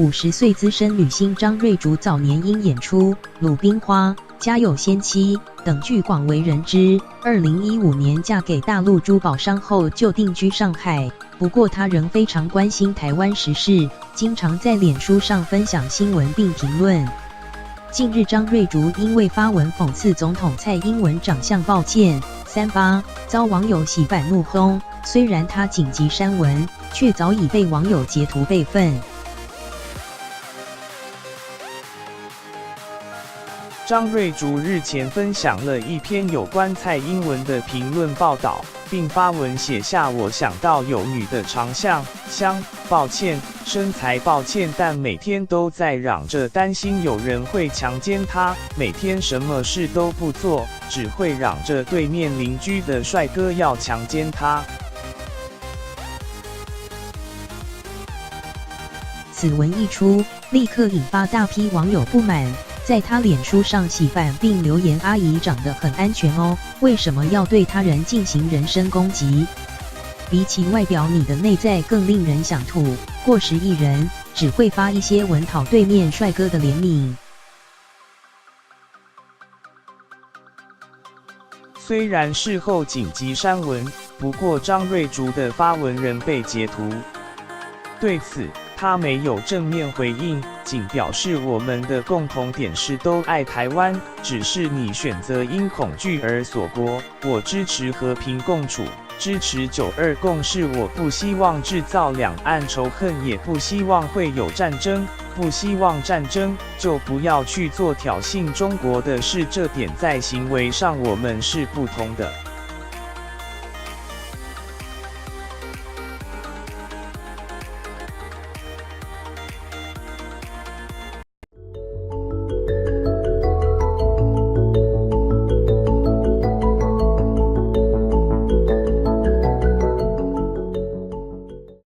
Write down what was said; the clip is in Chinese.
50岁资深女星张瑞竹早年因演出《鲁冰花》《家有仙妻》等剧广为人知。2015年嫁给大陆珠宝商后就定居上海。不过她仍非常关心台湾时事，经常在脸书上分享新闻并评论。近日张瑞竹因为发文讽刺总统蔡英文长相抱歉38，遭网友洗版怒轰。虽然她紧急删文，却早已被网友截图备份。张瑞竹日前分享了一篇有关蔡英文的评论报道，并发文写下：“我想到有女的长相抱歉，身材抱歉，但每天都在嚷着担心有人会强奸她，每天什么事都不做，只会嚷着对面邻居的帅哥要强奸她。”此文一出，立刻引发大批网友不满。在他脸书上洗版并留言：“阿姨长得很安全哦，为什么要对他人进行人身攻击？比起外表，你的内在更令人想吐。过时艺人只会发一些文讨对面帅哥的怜悯。”虽然事后紧急删文，不过张瑞竹的发文仍被截图。对此，他没有正面回应，仅表示我们的共同点是都爱台湾，只是你选择因恐惧而锁国。我支持和平共处，支持9·2共识，我不希望制造两岸仇恨，也不希望会有战争，不希望战争，就不要去做挑衅中国的事，这点在行为上我们是不同的。